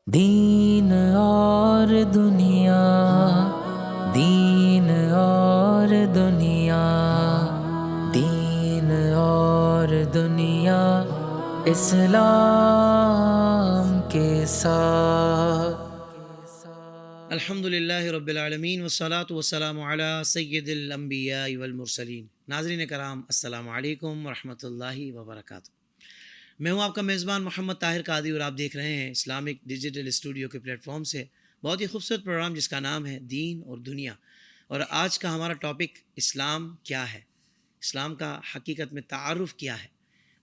دین اور دنیا، دین اور دنیا، دین اور دنیا اسلام کے ساتھ۔ الحمد للہ رب العالمین والصلاة والسلام علی سید الانبیاء والمرسلین۔ ناظرین کرام، السلام علیکم ورحمۃ اللہ وبرکاتہ۔ میں ہوں آپ کا میزبان محمد طاہر قادری اور آپ دیکھ رہے ہیں اسلامک ڈیجیٹل اسٹوڈیو کے پلیٹ فارم سے بہت ہی خوبصورت پروگرام جس کا نام ہے دین اور دنیا۔ اور آج کا ہمارا ٹاپک اسلام کیا ہے، اسلام کا حقیقت میں تعارف کیا ہے۔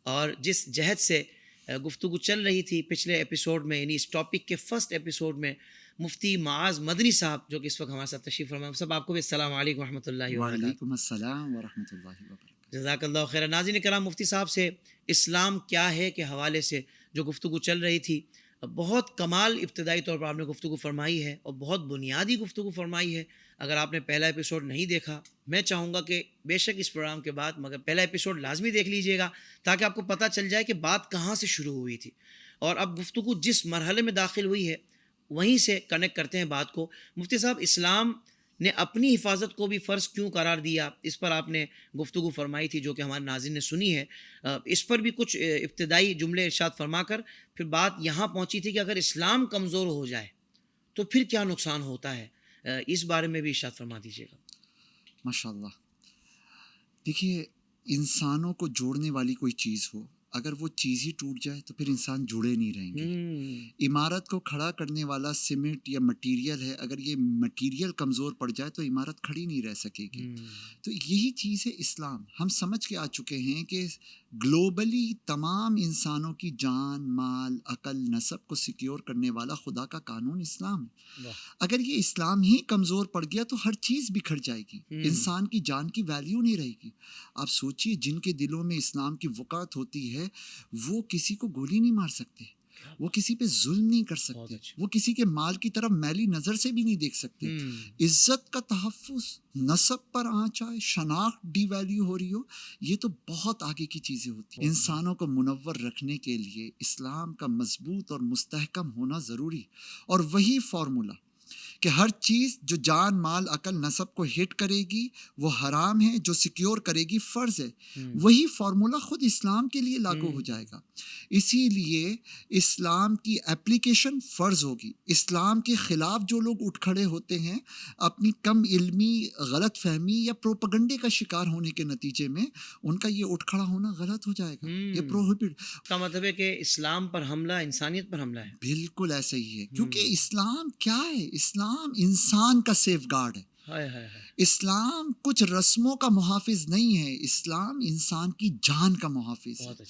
اور جس جہت سے گفتگو چل رہی تھی پچھلے ایپیسوڈ میں، یعنی اس ٹاپک کے فرسٹ ایپیسوڈ میں، مفتی معاذ مدنی صاحب جو کہ اس وقت ہمارے ساتھ تشریف فرما، صاحب آپ کو بھی السلام علیکم ورحمۃ اللہ وبرکاتہ۔ وعلیکم السلام ورحمۃ اللہ وبرکاتہ۔ جزاک اللہ خیر۔ ناظرین کرام، مفتی صاحب سے اسلام کیا ہے کے حوالے سے جو گفتگو چل رہی تھی، بہت کمال ابتدائی طور پر آپ نے گفتگو فرمائی ہے اور بہت بنیادی گفتگو فرمائی ہے۔ اگر آپ نے پہلا ایپیسوڈ نہیں دیکھا، میں چاہوں گا کہ بے شک اس پروگرام کے بعد مگر پہلا ایپیسوڈ لازمی دیکھ لیجئے گا، تاکہ آپ کو پتہ چل جائے کہ بات کہاں سے شروع ہوئی تھی اور اب گفتگو جس مرحلے میں داخل ہوئی ہے وہیں سے کنیکٹ کرتے ہیں بات کو۔ مفتی صاحب، اسلام نے اپنی حفاظت کو بھی فرض کیوں قرار دیا، اس پر آپ نے گفتگو فرمائی تھی جو کہ ہمارے ناظرین نے سنی ہے۔ اس پر بھی کچھ ابتدائی جملے ارشاد فرما کر پھر بات یہاں پہنچی تھی کہ اگر اسلام کمزور ہو جائے تو پھر کیا نقصان ہوتا ہے، اس بارے میں بھی ارشاد فرما دیجیے گا۔ ماشاء اللہ۔ دیکھیے، انسانوں کو جوڑنے والی کوئی چیز ہو، اگر وہ چیز ہی ٹوٹ جائے تو پھر انسان جڑے نہیں رہیں گے۔ عمارت کو کھڑا کرنے والا سیمنٹ یا مٹیریل ہے، اگر یہ مٹیریل کمزور پڑ جائے تو عمارت کھڑی نہیں رہ سکے گی۔ تو یہی چیز ہے اسلام۔ ہم سمجھ کے آ چکے ہیں کہ گلوبلی تمام انسانوں کی جان، مال، عقل، نسب کو سیکیور کرنے والا خدا کا قانون اسلام ہے۔ اگر یہ اسلام ہی کمزور پڑ گیا تو ہر چیز بکھر جائے گی، انسان کی جان کی ویلیو نہیں رہے گی۔ آپ سوچئے، جن کے دلوں میں اسلام کی وقعت ہوتی ہے وہ کسی کو گولی نہیں مار سکتے، وہ کسی پہ ظلم نہیں کر سکتے، وہ کسی کے مال کی طرف میلی نظر سے بھی نہیں دیکھ سکتے۔ عزت کا تحفظ، نسب پر آنچ آئے، شناخت ڈی ویلیو ہو رہی ہو، یہ تو بہت آگے کی چیزیں ہوتی ہیں۔ انسانوں کو منور رکھنے کے لیے اسلام کا مضبوط اور مستحکم ہونا ضروری، اور وہی فارمولا کہ ہر چیز جو جان، مال، عقل، نسب کو ہٹ کرے گی وہ حرام ہے، جو سیکیور کرے گی فرض ہے، وہی فارمولا خود اسلام کے لیے لاگو ہو جائے گا۔ اسی لیے اسلام کی اپلیکیشن فرض ہوگی۔ اسلام کے خلاف جو لوگ اٹھ کھڑے ہوتے ہیں، اپنی کم علمی، غلط فہمی یا پروپیگنڈے کا شکار ہونے کے نتیجے میں ان کا یہ اٹھ کھڑا ہونا غلط ہو جائے گا، یہ پروہیبٹ۔ اس کا مطلب ہے کہ اسلام پر حملہ انسانیت پر حملہ ہے۔ بالکل ایسے ہی ہے، کیونکہ اسلام کیا ہے؟ اسلام انسان کا سیف گارڈ ہے۔ اسلام کچھ رسموں کا محافظ نہیں ہے، اسلام انسان کی جان کا محافظ ہے،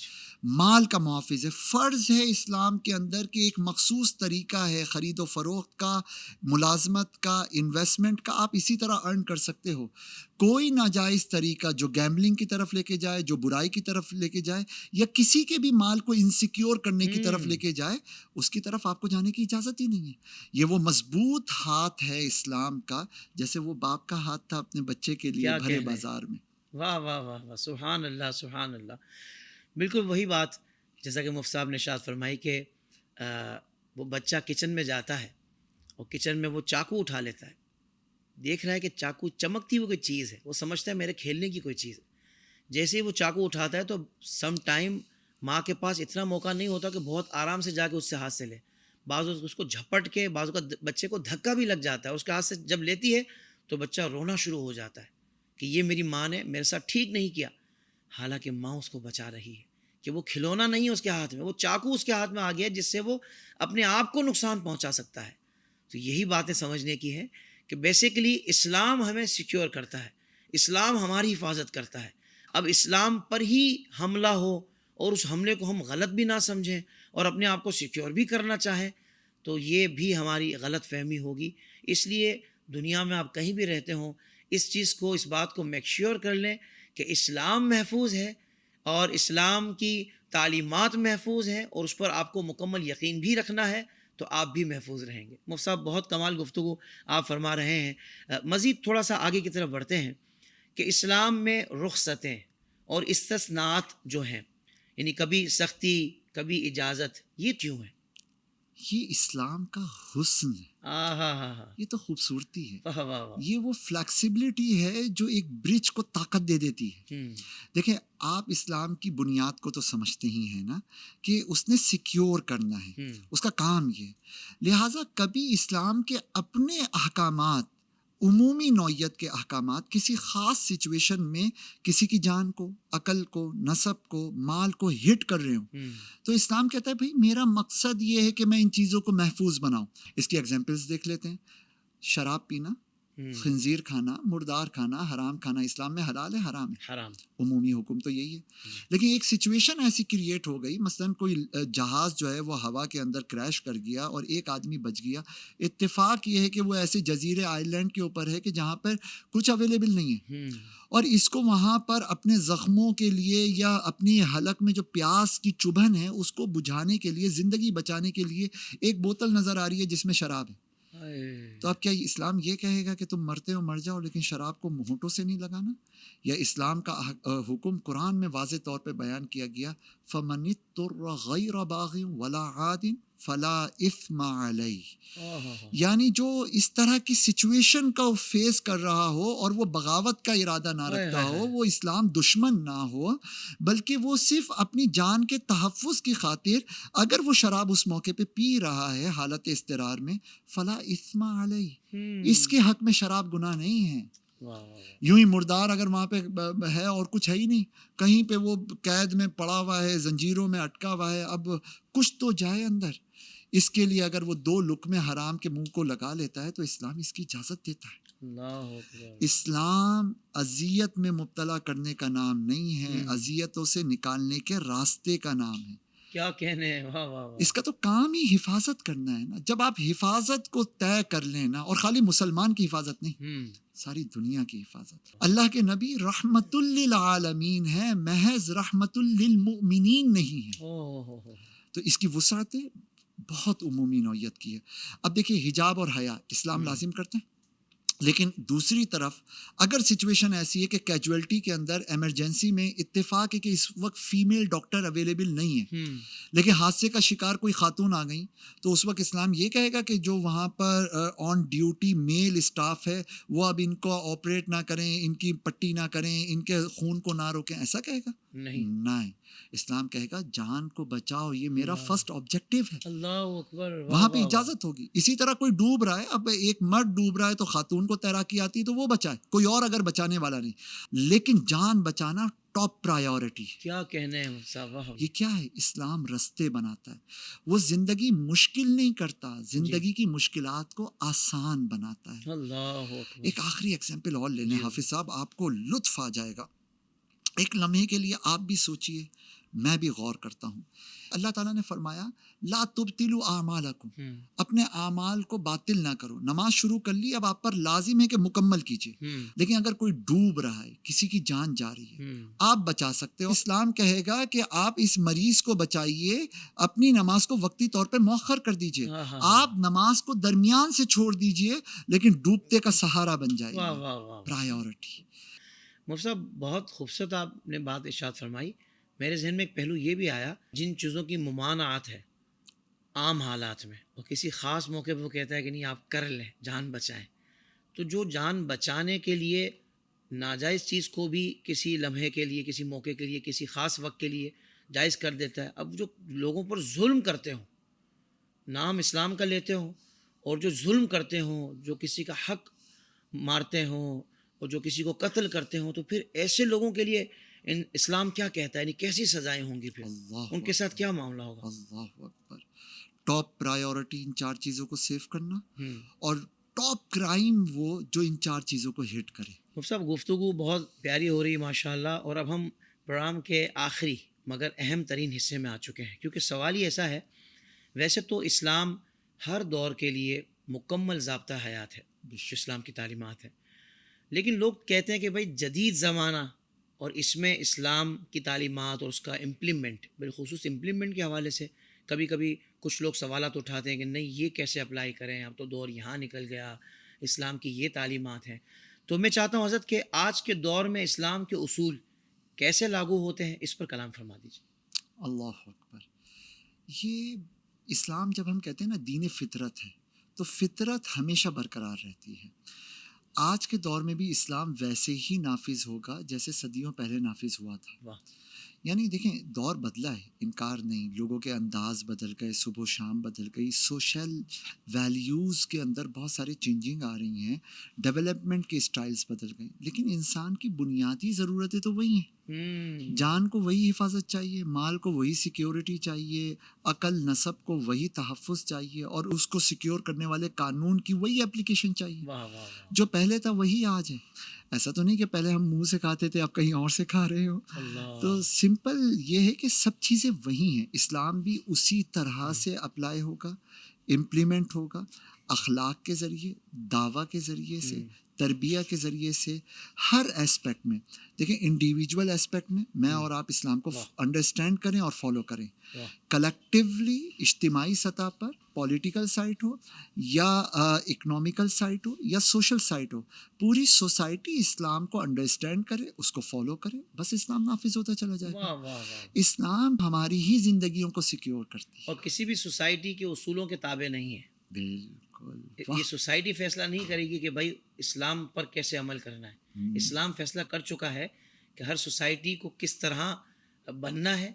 مال کا محافظ ہے۔ فرض ہے اسلام کے اندر کہ ایک مخصوص طریقہ ہے خرید و فروخت کا، ملازمت کا، انویسٹمنٹ کا، آپ اسی طرح ارن کر سکتے ہو۔ کوئی ناجائز طریقہ جو گیمبلنگ کی طرف لے کے جائے، جو برائی کی طرف لے کے جائے، یا کسی کے بھی مال کو انسیکیور کرنے کی طرف لے کے جائے، اس کی طرف آپ کو جانے کی اجازت ہی نہیں ہے۔ یہ وہ مضبوط ہاتھ ہے اسلام کا، جیسے وہ باپ کا ہاتھ تھا اپنے بچے کے لیے بھرے بازار میں۔ واہ واہ واہ واہ، سبحان اللہ سبحان اللہ۔ بالکل وہی بات جیسا کہ مفتی صاحب نے ارشاد فرمائی کہ وہ بچہ کچن میں جاتا ہے اور کچن میں وہ چاقو اٹھا لیتا ہے، دیکھ رہا ہے کہ چاقو چمکتی وہ کوئی چیز ہے، وہ سمجھتا ہے میرے کھیلنے کی کوئی چیز ہے۔ جیسے ہی وہ چاقو اٹھاتا ہے تو سم ٹائم ماں کے پاس اتنا موقع نہیں ہوتا کہ بہت آرام سے جا کے اس سے ہاتھ سے لے، بعض اس کو جھپٹ کے، بعض کا بچے کو دھکا بھی لگ جاتا ہے، اس کے ہاتھ سے جب لیتی ہے تو بچہ رونا شروع ہو جاتا ہے کہ یہ میری ماں نے میرے ساتھ ٹھیک نہیں کیا، حالانکہ ماں اس کو بچا رہی ہے کہ وہ کھلونا نہیں ہے اس کے ہاتھ میں، وہ چاقو اس کے ہاتھ میں آ گیا جس سے وہ اپنے آپ کو نقصان پہنچا سکتا ہے۔ تو یہی باتیں سمجھنے کی ہے کہ بیسیکلی اسلام ہمیں سیکیور کرتا ہے، اسلام ہماری حفاظت کرتا ہے۔ اب اسلام پر ہی حملہ ہو اور اس حملے کو ہم غلط بھی نہ سمجھیں اور اپنے آپ کو سیکیور بھی کرنا چاہیں تو یہ بھی ہماری غلط فہمی ہوگی۔ اس لیے دنیا میں آپ کہیں بھی رہتے ہوں، اس چیز کو، اس بات کو میک شیور کر لیں کہ اسلام محفوظ ہے اور اسلام کی تعلیمات محفوظ ہیں، اور اس پر آپ کو مکمل یقین بھی رکھنا ہے تو آپ بھی محفوظ رہیں گے۔ مفتی صاحب، بہت کمال گفتگو آپ فرما رہے ہیں۔ مزید تھوڑا سا آگے کی طرف بڑھتے ہیں کہ اسلام میں رخصتیں اور استثناءات جو ہیں، یعنی کبھی سختی کبھی اجازت، یہ کیوں ہے؟ یہ اسلام کا حسن ہے، ہاں یہ تو خوبصورتی ہے، واہ واہ واہ یہ وہ فلیکسیبلٹی ہے جو ایک برج کو طاقت دے دیتی ہے۔ دیکھیں آپ اسلام کی بنیاد کو تو سمجھتے ہی ہیں نا کہ اس نے سیکیور کرنا ہے، اس کا کام یہ، لہٰذا کبھی اسلام کے اپنے احکامات، عمومی نوعیت کے احکامات کسی خاص سچویشن میں کسی کی جان کو، عقل کو، نسب کو، مال کو ہٹ کر رہے ہوں تو اسلام کہتا ہے بھائی میرا مقصد یہ ہے کہ میں ان چیزوں کو محفوظ بناؤں۔ اس کی ایگزامپلس دیکھ لیتے ہیں۔ شراب پینا، خنزیر کھانا، مردار کھانا، حرام کھانا اسلام میں حلال ہے حرام ہے؟ حرام۔ عمومی حکم تو یہی ہے، لیکن ایک سچویشن ایسی کریٹ ہو گئی، مثلا کوئی جہاز جو ہے وہ ہوا کے اندر کریش کر گیا اور ایک آدمی بچ گیا، اتفاق یہ ہے کہ وہ ایسے جزیرے آئی لینڈ کے اوپر ہے کہ جہاں پر کچھ اویلیبل نہیں ہے، اور اس کو وہاں پر اپنے زخموں کے لیے یا اپنی حلق میں جو پیاس کی چبھن ہے اس کو بجھانے کے لیے، زندگی بچانے کے لیے ایک بوتل نظر آ رہی ہے جس میں شراب ہے۔ تو اب کیا اسلام یہ کہے گا کہ تم مرتے ہو مر جاؤ لیکن شراب کو ہونٹوں سے نہیں لگانا؟ یا اسلام کا حکم قرآن میں واضح طور پہ بیان کیا گیا، فَمَنِ اضْطُرَّ غَيْرَ بَاغٍ وَلَا عَادٍ فَلَا إِثْمَ عَلَيْهِ، یعنی جو اس طرح کی سچویشن کا فیس کر رہا ہو اور وہ بغاوت کا ارادہ نہ رکھتا ہو، وہ اسلام دشمن نہ ہو، بلکہ وہ صرف اپنی جان کے تحفظ کی خاطر اگر وہ شراب اس موقع پہ پی رہا ہے حالت اضطرار میں، فلا اثم علیہ، اس کے حق میں شراب گناہ نہیں ہے۔ یوں ہی مردار اگر وہاں پہ ہے اور کچھ ہے ہی نہیں، کہیں پہ وہ قید میں پڑا ہوا ہے، زنجیروں میں اٹکا ہوا ہے، اب کچھ تو جائے اندر، اس کے لیے اگر وہ 2 لقمے حرام کے منہ کو لگا لیتا ہے تو اسلام اس کی اجازت دیتا ہے۔ اسلام اذیت میں مبتلا کرنے کا نام نہیں ہے، اذیتوں سے نکالنے کے راستے کا نام ہے۔ کیا کہنے ہیں، واہ واہ واہ۔ اس کا تو کام ہی حفاظت کرنا ہے نا۔ جب آپ حفاظت کو طے کر لیں نا، اور خالی مسلمان کی حفاظت نہیں، ساری دنیا کی حفاظت۔ اللہ کے نبی رحمت للعالمین ہے، محض رحمت للمؤمنین نہیں ہے، تو اس کی وسعت بہت عمومی نوعیت کی ہے۔ اب دیکھیے حجاب اور حیا اسلام لازم کرتے ہیں، لیکن دوسری طرف اگر سچویشن ایسی ہے کہ کیجویلٹی کے اندر ایمرجنسی میں اتفاق ہے کہ اس وقت فیمیل ڈاکٹر اویلیبل نہیں ہے، لیکن حادثے کا شکار کوئی خاتون آ گئی، تو اس وقت اسلام یہ کہے گا کہ جو وہاں پر آن ڈیوٹی میل اسٹاف ہے وہ اب ان کو آپریٹ نہ کریں، ان کی پٹی نہ کریں، ان کے خون کو نہ روکیں، ایسا کہے گا؟ نہیں، اسلام کہے گا جان کو بچاؤ، یہ میرا فرسٹ آبجیکٹو ہے۔ اللہ اکبر، وہاں پہ اجازت ہوگی۔ اسی طرح کوئی ڈوب رہا ہے، اب ایک مرد ڈوب رہا ہے تو خاتون کو تیراکی آتی ہے تو وہ بچائے، کوئی اور اگر بچانے والا نہیں، لیکن جان بچانا ٹاپ پرائیورٹی۔ کیا کہنے ہیں صاحب، یہ کیا ہے؟ اسلام رستے بناتا ہے، وہ زندگی مشکل نہیں کرتا، زندگی کی مشکلات کو آسان بناتا ہے۔ اللہ اکبر۔ ایک آخری ایگزامپل اور لے لیں حافظ صاحب، آپ کو لطف آ جائے گا۔ ایک لمحے کے لیے آپ بھی سوچئے، میں بھی غور کرتا ہوں۔ اللہ تعالیٰ نے فرمایا لا تبطلوا اعمالکم، اپنے اعمال کو باطل نہ کرو۔ نماز شروع کر لی، اب آپ پر لازم ہے کہ مکمل کیجیے، لیکن اگر کوئی ڈوب رہا ہے، کسی کی جان جا رہی ہے، آپ بچا سکتے ہو۔ اسلام کہے گا کہ آپ اس مریض کو بچائیے، اپنی نماز کو وقتی طور پہ مؤخر کر دیجیے، آپ نماز کو درمیان سے چھوڑ دیجیے، لیکن ڈوبتے کا سہارا بن جائیے۔ پرائیورٹی۔ مفتی صاحب بہت خوبصورت آپ نے بات ارشاد فرمائی۔ میرے ذہن میں ایک پہلو یہ بھی آیا، جن چیزوں کی ممانعت ہے عام حالات میں، اور کسی خاص موقع پہ وہ کہتا ہے کہ نہیں آپ کر لیں، جان بچائیں، تو جو جان بچانے کے لیے ناجائز چیز کو بھی کسی لمحے کے لیے، کسی موقع کے لیے، کسی خاص وقت کے لیے جائز کر دیتا ہے، اب جو لوگوں پر ظلم کرتے ہوں، نام اسلام کا لیتے ہوں، اور جو ظلم کرتے ہوں، جو کسی کا حق مارتے ہوں اور جو کسی کو قتل کرتے ہوں، تو پھر ایسے لوگوں کے لیے اسلام کیا کہتا ہے، یعنی کیسی سزائیں ہوں گی، پھر ان کے ساتھ کیا معاملہ ہوگا؟ اللہ اکبر۔ ٹاپ پرائیورٹی ان 4 چیزوں کو سیو کرنا، اور ٹاپ کرائم وہ جو ان 4 چیزوں کو ہٹ کرے۔ مفتی صاحب گفتگو بہت پیاری ہو رہی ہے ماشاءاللہ، اور اب ہم پروگرام کے آخری مگر اہم ترین حصے میں آ چکے ہیں، کیونکہ سوال ہی ایسا ہے، ویسے تو اسلام ہر دور کے لیے مکمل ضابطہ حیات ہے، جو اسلام کی تعلیمات ہے، لیکن لوگ کہتے ہیں کہ بھائی جدید زمانہ اور اس میں اسلام کی تعلیمات اور اس کا امپلیمنٹ، بالخصوص امپلیمنٹ کے حوالے سے کبھی کبھی کچھ لوگ سوالات اٹھاتے ہیں کہ نہیں یہ کیسے اپلائی کریں، اب تو دور یہاں نکل گیا، اسلام کی یہ تعلیمات ہیں۔ تو میں چاہتا ہوں حضرت کہ آج کے دور میں اسلام کے اصول کیسے لاگو ہوتے ہیں، اس پر کلام فرما دیجیے۔ اللہ اکبر۔ یہ اسلام جب ہم کہتے ہیں نا دین فطرت ہے تو فطرت ہمیشہ برقرار رہتی ہے. آج کے دور میں بھی اسلام ویسے ہی نافذ ہوگا جیسے صدیوں پہلے نافذ ہوا تھا. واہ. یعنی دیکھیں دور بدلا ہے، انکار نہیں، لوگوں کے انداز بدل گئے، صبح و شام بدل گئی، سوشل ویلیوز کے اندر بہت ساری چینجنگ آ رہی ہیں، ڈیولپمنٹ کے اسٹائلز بدل گئے، لیکن انسان کی بنیادی ضرورتیں تو وہی ہیں. جان کو وہی حفاظت چاہیے، مال کو وہی سیکیورٹی چاہیے، عقل نسب کو وہی تحفظ چاہیے، اور اس کو سیکیور کرنے والے قانون کی وہی اپلیکیشن چاہیے. واہ واہ. جو پہلے تھا وہی آج ہے. ایسا تو نہیں کہ پہلے ہم منہ سے کھاتے تھے اب کہیں اور سے کھا رہے ہو. تو سمپل یہ ہے کہ سب چیزیں وہی ہیں. اسلام بھی اسی طرح سے اپلائی ہوگا، امپلیمنٹ ہوگا، اخلاق کے ذریعے، دعویٰ کے ذریعے سے، تربیہ کے ذریعے سے، ہر ایسپیکٹ میں. دیکھیں انڈیویجول ایسپیکٹ میں اور آپ اسلام کو انڈرسٹینڈ کریں اور فالو کریں. کلیکٹیولی اجتماعی سطح پر پولیٹیکل سائٹ ہو یا اکنامیکل سائٹ ہو یا سوشل سائٹ ہو، پوری سوسائٹی اسلام کو انڈرسٹینڈ کرے، اس کو فالو کرے، بس اسلام نافذ ہوتا چلا جائے گا. اسلام ہماری ہی زندگیوں کو سیکیور کرتی ہے اور کسی بھی سوسائٹی کے اصولوں کے تابع نہیں ہے. بالکل. یہ سوسائٹی فیصلہ نہیں کرے گی کہ بھائی اسلام پر کیسے عمل کرنا ہے. اسلام فیصلہ کر چکا ہے کہ ہر سوسائٹی کو کس طرح بننا ہے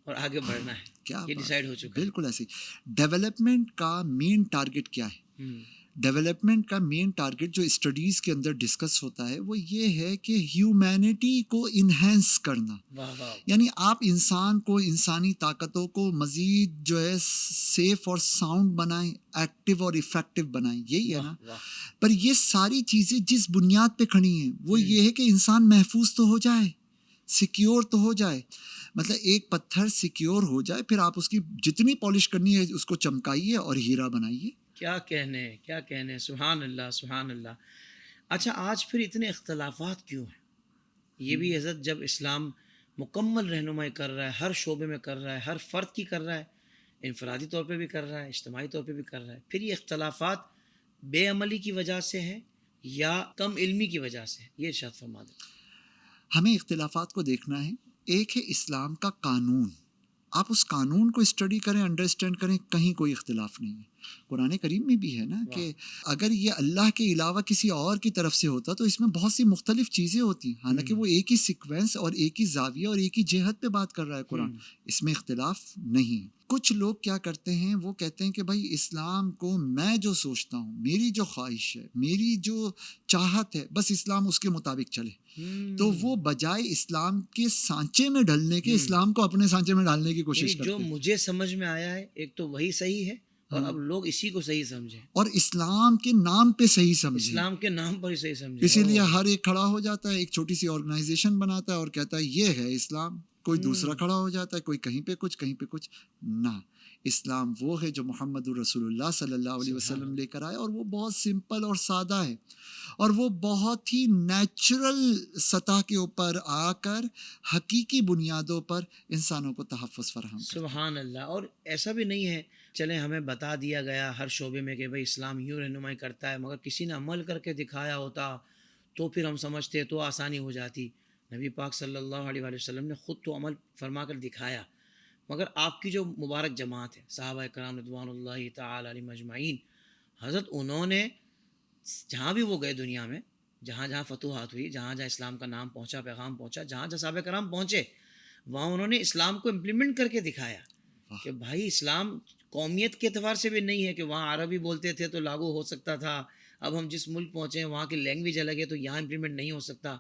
اور آگے بڑھنا ہے. کیا یہ ڈیسائیڈ ہو چکا ہے. بالکل ایسے. ڈیولپمنٹ کا مین ٹارگٹ کیا ہے؟ ڈیولپمنٹ کا مین ٹارگٹ جو اسٹڈیز کے اندر ڈسکس ہوتا ہے وہ یہ ہے کہ ہیومینٹی کو انہینس کرنا. یعنی آپ انسان کو، انسانی طاقتوں کو مزید جو ہے سیف اور ساؤنڈ بنائیں، ایکٹیو اور افیکٹو بنائیں. یہی ہے نا. پر یہ ساری چیزیں جس بنیاد پہ کھڑی ہیں وہ یہ ہے کہ انسان محفوظ تو ہو جائے، سیکیور تو ہو جائے. مطلب ایک پتھر سیکیور ہو جائے، پھر آپ اس کی جتنی پالش کرنی ہے اس کو چمکائیے اور ہیرا بنائیے. کیا کہنے. سبحان اللہ سبحان اللہ. اچھا آج پھر اتنے اختلافات کیوں ہیں؟ یہ بھی حضرت جب اسلام مکمل رہنمائی کر رہا ہے، ہر شعبے میں کر رہا ہے، ہر فرد کی کر رہا ہے، انفرادی طور پہ بھی کر رہا ہے، اجتماعی طور پہ بھی کر رہا ہے، پھر یہ اختلافات بے عملی کی وجہ سے ہے یا کم علمی کی وجہ سے ہے؟ یہ ارشاد فرما دیں. ہمیں اختلافات کو دیکھنا ہے. ایک ہے اسلام کا قانون، آپ اس قانون کو اسٹڈی کریں، انڈرسٹینڈ کریں، کہیں کوئی اختلاف نہیں ہے. قرآن کریم میں بھی ہے نا کہ اگر یہ اللہ کے علاوہ کسی اور کی طرف سے ہوتا تو اس میں بہت سی مختلف چیزیں ہوتی ہیں، حالانکہ وہ ایک ہی سیکوینس اور ایک ہی زاویہ اور ایک ہی جہت پہ بات کر رہا ہے قرآن. اس میں اختلاف نہیں. کچھ لوگ کیا کرتے ہیں، وہ کہتے ہیں کہ بھائی اسلام کو میں جو سوچتا ہوں، میری جو خواہش ہے، میری جو چاہت ہے، بس اسلام اس کے مطابق چلے. تو وہ بجائے اسلام کے سانچے میں ڈھلنے کے اسلام کو اپنے سانچے میں ڈالنے کی کوشش کرتے ہیں. جو مجھے سمجھ میں آیا ہے ایک تو وہی صحیح ہے اور اب لوگ اسی کو صحیح سمجھیں اور اسلام کے نام پہ صحیح سمجھیں، اسلام کے نام پر ہی صحیح سمجھیں. اسی لیے ہر ایک کھڑا ہو جاتا ہے، ایک چھوٹی سی آرگنائزیشن بناتا ہے اور کہتا ہے یہ ہے اسلام. کوئی دوسرا کھڑا ہو جاتا ہے، کوئی کہیں پہ کچھ، کہیں پہ کچھ. نہ، اسلام وہ ہے جو محمد رسول اللہ صلی اللہ علیہ وسلم لے کر آئے، اور وہ بہت سمپل اور سادہ ہے، اور وہ بہت ہی نیچرل سطح کے اوپر آ کر حقیقی بنیادوں پر انسانوں کو تحفظ فراہم کرتا ہے. سبحان اللہ. اور ایسا بھی نہیں ہے چلیں ہمیں بتا دیا گیا ہر شعبے میں کہ بھائی اسلام یوں رہنمائی کرتا ہے، مگر کسی نے عمل کر کے دکھایا ہوتا تو پھر ہم سمجھتے تو آسانی ہو جاتی. نبی پاک صلی اللہ علیہ وآلہ وسلم نے خود تو عمل فرما کر دکھایا، مگر آپ کی جو مبارک جماعت ہے صحابہ کرام رضوان اللہ تعالی علیہم اجمعین، حضرت انہوں نے جہاں بھی وہ گئے دنیا میں، جہاں جہاں فتوحات ہوئی، جہاں جہاں اسلام کا نام پہنچا، پیغام پہنچا، جہاں جہاں صحابہ کرام پہنچے، وہاں انہوں نے اسلام کو امپلیمنٹ کر کے دکھایا کہ بھائی اسلام قومیت کے اعتبار سے بھی نہیں ہے کہ وہاں عربی بولتے تھے تو لاگو ہو سکتا تھا، اب ہم جس ملک پہنچے ہیں وہاں کی لینگویج الگ ہے تو یہاں امپلیمنٹ نہیں ہو سکتا.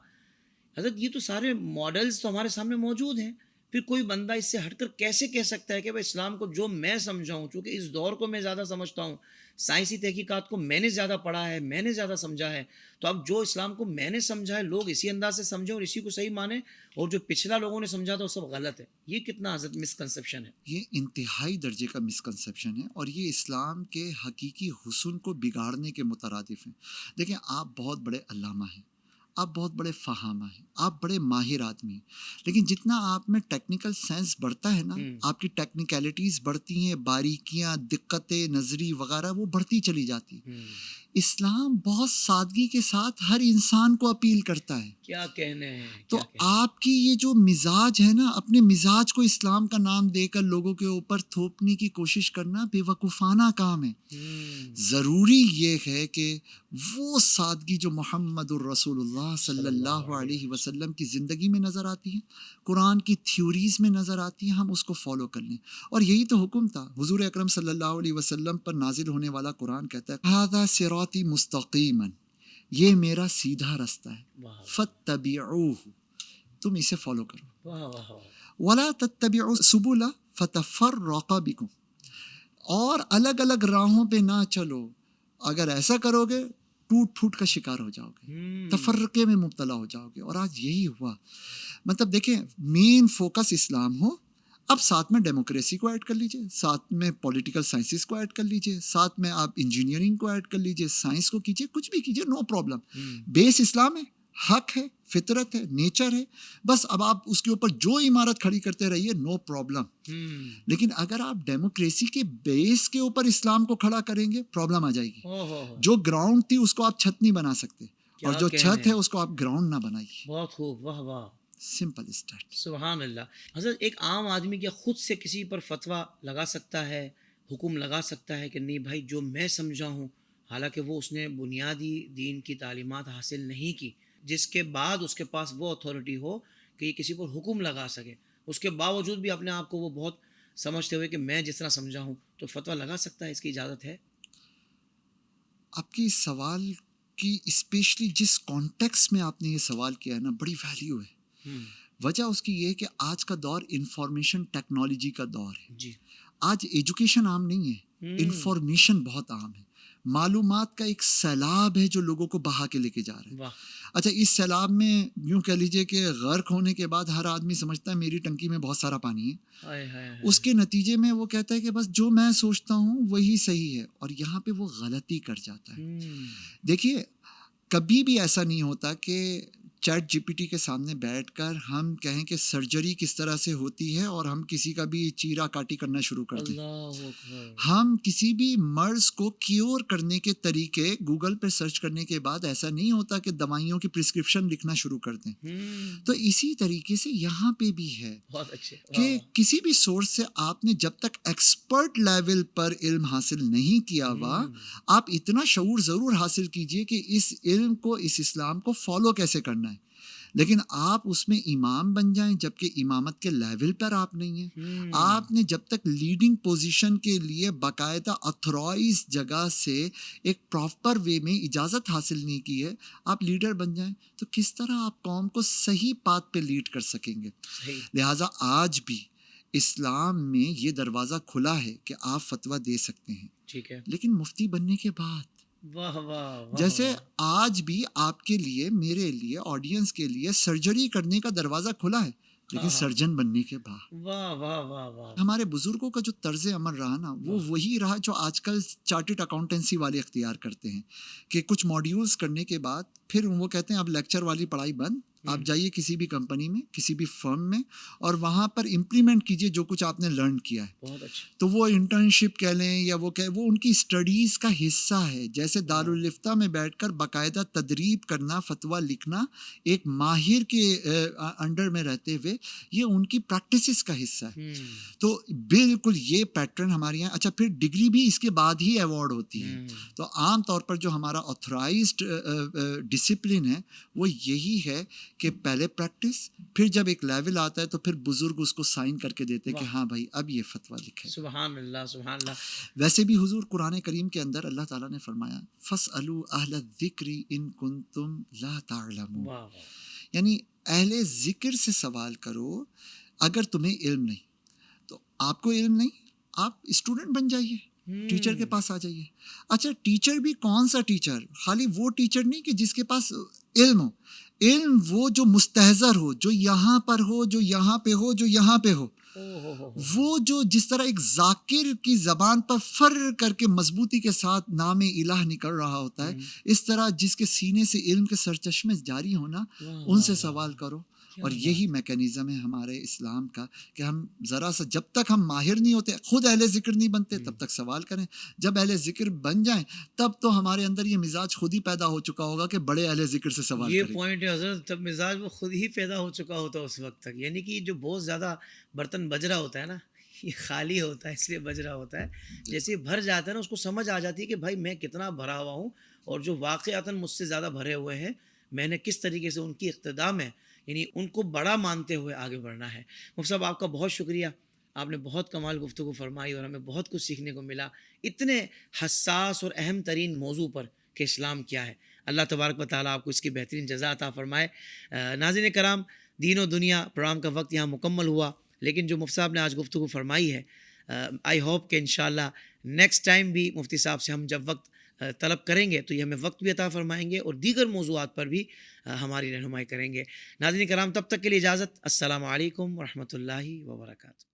حضرت یہ تو سارے ماڈلز تو ہمارے سامنے موجود ہیں، پھر کوئی بندہ اس سے ہٹ کر کیسے کہہ سکتا ہے کہ بھائی اسلام کو جو میں سمجھاؤں، چونکہ اس دور کو میں زیادہ سمجھتا ہوں، سائنسی تحقیقات کو میں نے زیادہ پڑھا ہے، میں نے زیادہ سمجھا ہے، تو اب جو اسلام کو میں نے سمجھا ہے لوگ اسی انداز سے سمجھیں اور اسی کو صحیح مانیں، اور جو پچھلا لوگوں نے سمجھا تھا وہ سب غلط ہے. یہ کتنا حضرت مسکنسیپشن ہے. یہ انتہائی درجے کا مسکنسیپشن ہے، اور یہ اسلام کے حقیقی حسن کو بگاڑنے کے مترادف ہیں. دیکھیں آپ بہت بڑے علامہ ہیں، آپ بہت بڑے فہامہ ہیں، آپ بڑے ماہر آدمی ہیں، لیکن جتنا آپ میں ٹیکنیکل سینس بڑھتا ہے نا، آپ کی ٹیکنیکلٹیز بڑھتی ہیں، باریکیاں، دقتیں نظری وغیرہ وہ بڑھتی چلی جاتی. اسلام بہت سادگی کے ساتھ ہر انسان کو اپیل کرتا ہے. کیا کہنے ہیں. تو آپ کی یہ جو مزاج ہے نا، اپنے مزاج کو اسلام کا نام دے کر لوگوں کے اوپر تھوپنے کی کوشش کرنا بے وقوفانہ کام ہے. ضروری یہ ہے کہ وہ سادگی جو محمد الرسول اللہ صلی اللہ علیہ وسلم کی زندگی میں نظر آتی ہے، قرآن کی تھیوریز میں نظر آتی ہیں، ہم اس کو فالو کر لیں. اور یہی تو حکم تھا. حضور اکرم صلی اللہ علیہ وسلم پر نازل ہونے والا قرآن کہتا ہے ھذا صراطی مستقیما، یہ میرا سیدھا رستہ ہے، فاتبعوہ، تم اسے فالو کرو، ولا تتبعوا السبل فتفرق بکم، اور الگ الگ راہوں پہ نہ چلو. اگر ایسا کرو گے ٹوٹ پھوٹ کا شکار ہو جاؤ گے، تفرقے میں مبتلا ہو جاؤ گے. اور آج یہی ہوا. مطلب دیکھیں، مین فوکس اسلام ہو، اب ساتھ میں ڈیموکریسی کو ایڈ کر لیجئے، ساتھ میں پولیٹیکل سائنسز کو ایڈ کر لیجئے، ساتھ میں آپ انجینئرنگ کو ایڈ کر لیجئے، سائنس کو کیجئے، کچھ بھی کیجئے، نو پرابلم. بیس اسلام ہے، حق ہے، فطرت ہے، نیچر ہے. بس اب آپ اس کے اوپر جو عمارت کھڑی کرتے رہیے، نو پرابلم. لیکن اگر آپ ڈیموکریسی کے بیس کے اوپر اسلام کو کھڑا کریں گے، پرابلم آ جائے گی. جو گراؤنڈ تھی اس کو آپ چھت نہیں بنا سکتے، اور جو چھت ہے اس کو آپ گراؤنڈ نہ بنائیے. بہت خوب، واہ واہ، سمپل اسٹارٹ. سبحان اللہ. حضرت، ایک عام آدمی کیا خود سے کسی پر فتویٰ لگا سکتا ہے، حکم لگا سکتا ہے کہ نہیں بھائی جو میں سمجھا ہوں، حالانکہ وہ اس نے بنیادی دین کی تعلیمات حاصل نہیں کی، جس کے بعد اس کے پاس وہ اتھارٹی ہو کہ یہ کسی پر حکم لگا سکے، اس کے باوجود بھی اپنے آپ کو وہ بہت سمجھتے ہوئے کہ میں جس طرح سمجھا ہوں، تو فتویٰ لگا سکتا ہے، اس کی اجازت ہے؟ آپ کی سوال کی اسپیشلی جس کانٹیکس میں آپ نے یہ سوال کیا ہے نا، بڑی ویلیو ہے. وجہ اس کی یہ ہے کہ آج کا دور انفارمیشن ٹیکنالوجی کا دور ہے. جی. آج ایجوکیشن عام نہیں ہے، انفارمیشن بہت عام ہے. معلومات کا ایک سیلاب ہے جو لوگوں کو بہا کے لے کے جا رہے ہیں. اچھا، اس سیلاب میں یوں کہہ لیجئے کہ غرق ہونے کے بعد ہر آدمی سمجھتا ہے میری ٹنکی میں بہت سارا پانی ہے. اس کے نتیجے میں وہ کہتا ہے کہ بس جو میں سوچتا ہوں وہی صحیح ہے، اور یہاں پہ وہ غلطی کر جاتا ہے. دیکھیے، کبھی بھی ایسا نہیں ہوتا کہ چیٹ جی پی ٹی کے سامنے بیٹھ کر ہم کہیں کہ سرجری کس طرح سے ہوتی ہے اور ہم کسی کا بھی چیرا کاٹی کرنا شروع کر دیں. ہم کسی بھی مرض کو کیور کرنے کے طریقے گوگل پہ سرچ کرنے کے بعد ایسا نہیں ہوتا کہ دوائیوں کی پرسکرپشن لکھنا شروع کر دیں. تو اسی طریقے سے یہاں پہ بھی ہے کہ کسی بھی سورس سے آپ نے جب تک ایکسپرٹ لیول پر علم حاصل نہیں کیا ہوا، آپ اتنا شعور ضرور حاصل کیجئے کہ اس علم کو، اس اسلام کو فالو کیسے کرنا ہے. لیکن آپ اس میں امام بن جائیں جبکہ امامت کے لیول پر آپ نہیں ہیں. آپ نے جب تک لیڈنگ پوزیشن کے لیے باقاعدہ اتھرائز جگہ سے ایک پراپر وے میں اجازت حاصل نہیں کی ہے، آپ لیڈر بن جائیں تو کس طرح آپ قوم کو صحیح پاتھ پہ لیڈ کر سکیں گے. لہٰذا آج بھی اسلام میں یہ دروازہ کھلا ہے کہ آپ فتویٰ دے سکتے ہیں، ٹھیک ہے، لیکن مفتی بننے کے بعد. واہ واہ. جیسے آج بھی آپ کے لیے، میرے لیے، آڈینس کے لیے سرجری کرنے کا دروازہ کھلا ہے، لیکن سرجن بننے کے بعد. واہ واہ واہ واہ. ہمارے بزرگوں کا جو طرز عمل رہا نا، وہ وہی رہا جو آج کل چارٹرڈ اکاؤنٹنسی والے اختیار کرتے ہیں کہ کچھ ماڈیولز کرنے کے بعد پھر وہ کہتے ہیں اب لیکچر والی پڑھائی بند، آپ جائیے کسی بھی کمپنی میں، کسی بھی فرم میں، اور وہاں پر امپلیمنٹ کیجئے جو کچھ آپ نے لرن کیا ہے. بہت اچھا. تو وہ انٹرنشپ کہہ لیں یا وہ ان کی اسٹڈیز کا حصہ ہے. جیسے دارالفتہ میں بیٹھ کر باقاعدہ تدریب کرنا، فتویٰ لکھنا ایک ماہر کے انڈر میں رہتے ہوئے، یہ ان کی پریکٹسز کا حصہ ہے. تو بالکل یہ پیٹرن ہمارے یہاں. اچھا، پھر ڈگری بھی اس کے بعد ہی ایوارڈ ہوتی ہے. تو عام طور پر جو ہمارا آتھورائزڈ ڈسپلن ہے وہ یہی ہے کہ پہلے پریکٹس، پھر جب ایک لیول آتا ہے تو پھر بزرگ اس کو سائن کر کے دیتے کہ ہاں بھائی اب یہ فتویٰ لکھے. سبحان اللہ، سبحان اللہ. ویسے بھی حضور قرآن کریم کے اندر اللہ تعالیٰ نے فرمایا فَاسْأَلُوا أَهْلَ الذِّكْرِ إِن كُنتُمْ لَا تَعْلَمُونَ، یعنی اہل ذکر سے سوال کرو اگر تمہیں علم نہیں. تو آپ کو علم نہیں، آپ اسٹوڈنٹ بن جائیے، ٹیچر کے پاس آ جائیے. اچھا، ٹیچر بھی کون سا ٹیچر؟ خالی وہ ٹیچر نہیں کہ جس کے پاس علم ہو. علم وہ جو مستحضر ہو، جو یہاں پر ہو، جو یہاں پہ ہو، جو یہاں پہ ہو. وہ جو جس طرح ایک ذاکر کی زبان پر فر کر کے مضبوطی کے ساتھ نام الہ نکل رہا ہوتا ہے، اس طرح جس کے سینے سے علم کے سرچشمے جاری ہونا، ان سے سوال کرو. اور یہی میکینزم ہے ہمارے اسلام کا کہ ہم ذرا سا جب تک ہم ماہر نہیں ہوتے، خود اہل ذکر نہیں بنتے، تب تک سوال کریں. جب اہل ذکر بن جائیں تب تو ہمارے اندر یہ مزاج خود ہی پیدا ہو چکا ہوگا کہ بڑے اہل ذکر سے سوال یہ کریں. پوائنٹ ہے حضرت، تب مزاج وہ خود ہی پیدا ہو چکا ہوتا ہے اس وقت تک. یعنی کہ جو بہت زیادہ برتن بج رہا ہوتا ہے نا، یہ خالی ہوتا ہے اس لیے بج رہا ہوتا ہے. جیسے ہی بھر جاتا ہے نا، اس کو سمجھ آ جاتی ہے کہ بھائی میں کتنا بھرا ہوا ہوں، اور جو واقعتاً مجھ سے زیادہ بھرے ہوئے ہیں میں نے کس طریقے سے ان کی اقتداء میں، یعنی ان کو بڑا مانتے ہوئے آگے بڑھنا ہے. مفتی صاحب آپ کا بہت شکریہ، آپ نے بہت کمال گفتگو فرمائی اور ہمیں بہت کچھ سیکھنے کو ملا اتنے حساس اور اہم ترین موضوع پر کہ اسلام کیا ہے. اللہ تبارک و تعالیٰ آپ کو اس کی بہترین جزا عطا فرمائے. ناظرین کرام، دین و دنیا پروگرام کا وقت یہاں مکمل ہوا، لیکن جو مفتی صاحب نے آج گفتگو فرمائی ہے، آئی ہوپ کہ انشاءاللہ نیکسٹ ٹائم بھی مفتی صاحب سے ہم جب وقت طلب کریں گے تو یہ ہمیں وقت بھی عطا فرمائیں گے اور دیگر موضوعات پر بھی ہماری رہنمائی کریں گے. ناظرین کرام، تب تک کے لیے اجازت. السلام علیکم ورحمۃ اللہ وبرکاتہ.